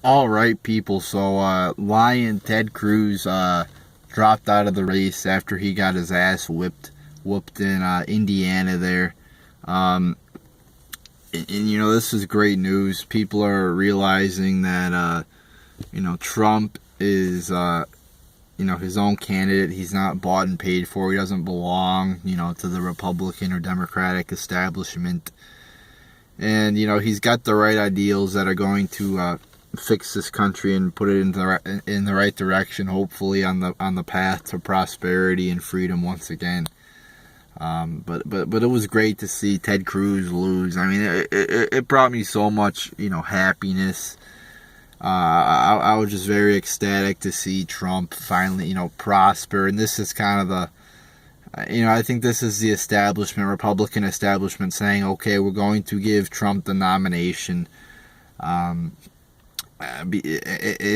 All right, people. So, Lyin Ted Cruz dropped out of the race after he got his ass whooped in Indiana there. Um, and this is great news. People are realizing that Trump is his own candidate. He's not bought and paid for. He doesn't belong to the Republican or Democratic establishment. And he's got the right ideals that are going to fix this country and put it in the right direction. Hopefully, on the path to prosperity and freedom once again. But it was great to see Ted Cruz lose. I mean, it brought me so much happiness. I was just very ecstatic to see Trump finally prosper, and this is kind of the I think this is the establishment, Republican establishment, saying, okay, we're going to give Trump the nomination. And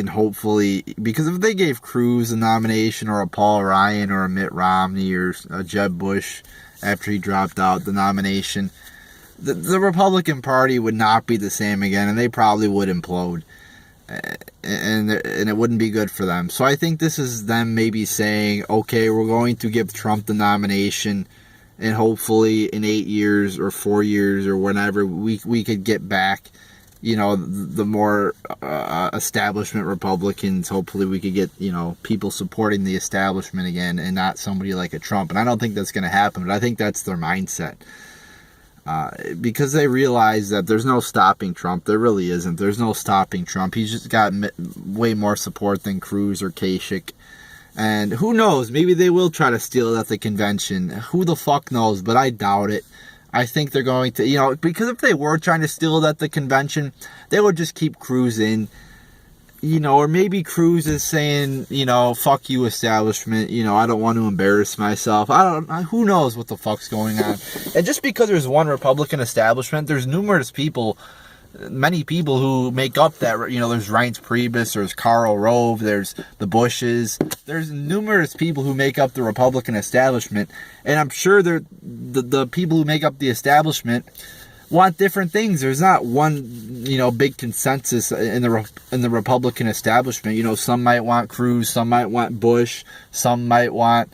hopefully, because if they gave Cruz a nomination, or a Paul Ryan, or a Mitt Romney, or a Jeb Bush after he dropped out the nomination, the Republican Party would not be the same again, and they probably would implode. And it wouldn't be good for them. So I think this is them maybe saying, okay, we're going to give Trump the nomination, and hopefully in 8 years or 4 years or whenever we could get back the more establishment Republicans. Hopefully we could get people supporting the establishment again, and not somebody like a Trump. And I don't think that's going to happen, but I think that's their mindset. Because they realize that there's no stopping Trump. There really isn't. There's no stopping Trump. He's just got way more support than Cruz or Kasich. And who knows? Maybe they will try to steal it at the convention. Who the fuck knows? But I doubt it. I think they're going to, because if they were trying to steal it at the convention, they would just keep Cruz in. Or maybe Cruz is saying, fuck you, establishment. I don't want to embarrass myself. Who knows what the fuck's going on. And just because there's one Republican establishment, there's many people who make up that. There's Reince Priebus, there's Karl Rove, there's the Bushes. There's numerous people who make up the Republican establishment. And I'm sure the people who make up the establishment want different things. There's not one, big consensus in the Republican establishment. Some might want Cruz, some might want Bush, some might want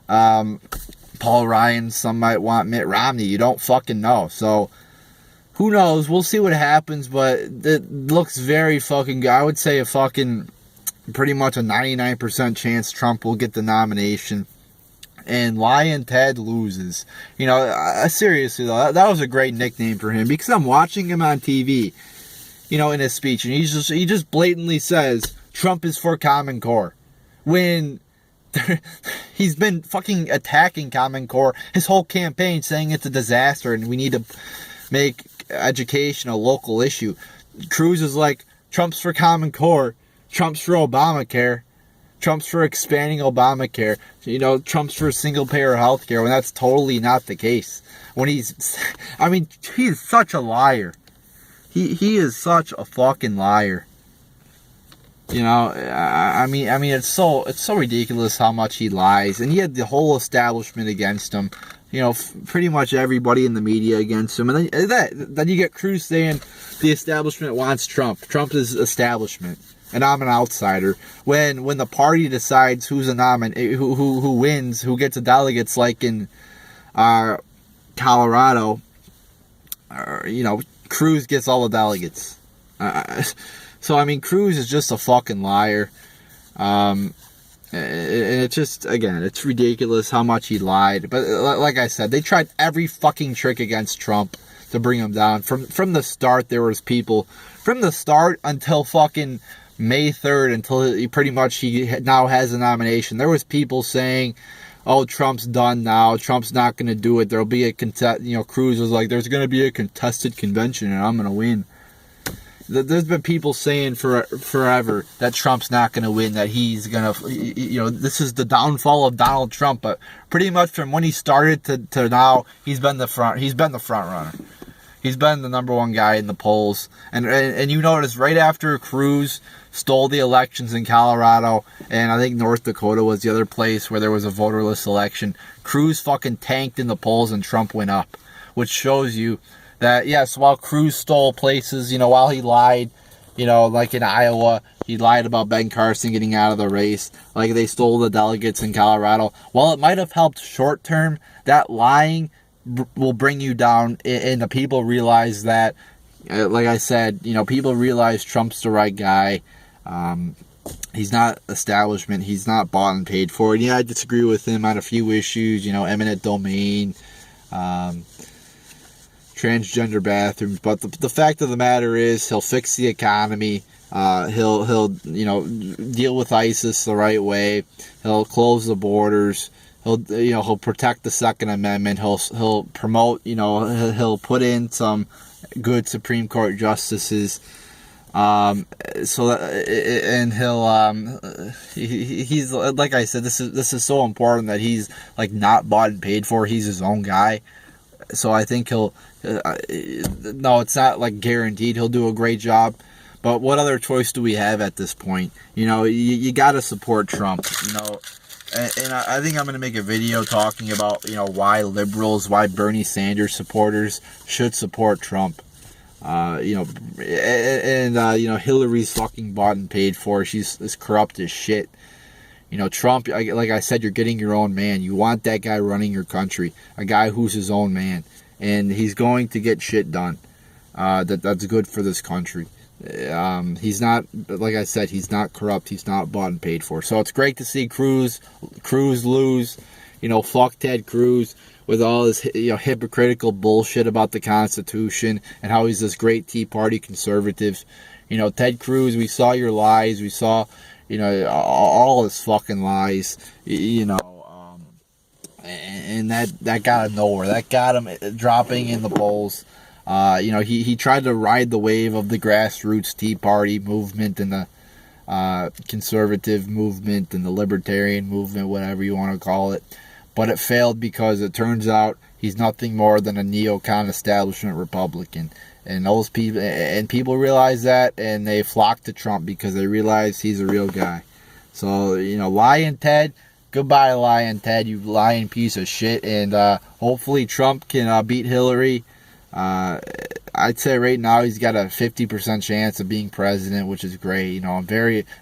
Paul Ryan, some might want Mitt Romney. You don't fucking know. So who knows? We'll see what happens, but it looks very fucking good. I would say pretty much a 99% chance Trump will get the nomination. And Lyin Ted loses. Seriously though, that was a great nickname for him, because I'm watching him on TV, in his speech, and he just blatantly says Trump is for Common Core, when he's been fucking attacking Common Core his whole campaign, saying it's a disaster and we need to make education a local issue. Cruz is like, Trump's for Common Core, Trump's for Obamacare, Trump's for expanding Obamacare, Trump's for single-payer health care, when that's totally not the case. When he's such a liar. He is such a fucking liar. It's so ridiculous how much he lies. And he had the whole establishment against him. Pretty much everybody in the media against him. And then you get Cruz saying the establishment wants Trump. Trump is establishment, and I'm an outsider. When the party decides who's a who wins, who gets the delegates, like in Colorado, Cruz gets all the delegates. So Cruz is just a fucking liar. And it's just, again, it's ridiculous how much he lied. But like I said, they tried every fucking trick against Trump to bring him down. From the start, there was people, from the start until fucking May 3rd, until he now has a nomination, there was people saying, oh, Trump's done now, Trump's not going to do it, there'll be a Cruz was like, there's going to be a contested convention and I'm going to win. There's been people saying forever that Trump's not going to win, that he's going to, this is the downfall of Donald Trump. But pretty much from when he started to now, he's been the front runner. He's been the number one guy in the polls. And you notice right after Cruz stole the elections in Colorado, and I think North Dakota was the other place where there was a voterless election, Cruz fucking tanked in the polls and Trump went up, which shows you that, yes, while Cruz stole places, while he lied, Like in Iowa, he lied about Ben Carson getting out of the race. Like they stole the delegates in Colorado. While it might have helped short term, that lying will bring you down, and the people realize that. Like I said, people realize Trump's the right guy. He's not establishment. He's not bought and paid for. And yeah, I disagree with him on a few issues. Eminent domain, transgender bathrooms. But the fact of the matter is, he'll fix the economy. He'll deal with ISIS the right way. He'll close the borders. He'll protect the Second Amendment. He'll promote. He'll put in some good Supreme Court justices. And he's like I said, this is so important that he's like not bought and paid for. He's his own guy. So I think he'll. No, it's not like guaranteed he'll do a great job. But what other choice do we have at this point? You got to support Trump. And I think I'm going to make a video talking about why liberals, why Bernie Sanders supporters should support Trump. Hillary's fucking bought and paid for. She's as corrupt as shit. Trump, like I said, you're getting your own man. You want that guy running your country, a guy who's his own man, and he's going to get shit done. That's good for this country. He's not, like I said, he's not corrupt. He's not bought and paid for. So it's great to see Cruz lose. Fuck Ted Cruz with all his hypocritical bullshit about the Constitution and how he's this great Tea Party conservative. Ted Cruz, we saw your lies. We saw, all his fucking lies. And that got him nowhere. That got him dropping in the polls. He tried to ride the wave of the grassroots Tea Party movement and the conservative movement and the libertarian movement, whatever you want to call it. But it failed because it turns out he's nothing more than a neocon establishment Republican. And those people realize that, and they flock to Trump because they realize he's a real guy. So, Lyin Ted, goodbye, Lyin Ted, you lying piece of shit. And hopefully Trump can beat Hillary. I'd say right now he's got a 50% chance of being president, which is great.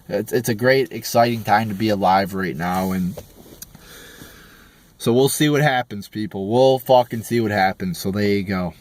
It's a great, exciting time to be alive right now. And so we'll see what happens, people. We'll fucking see what happens. So there you go.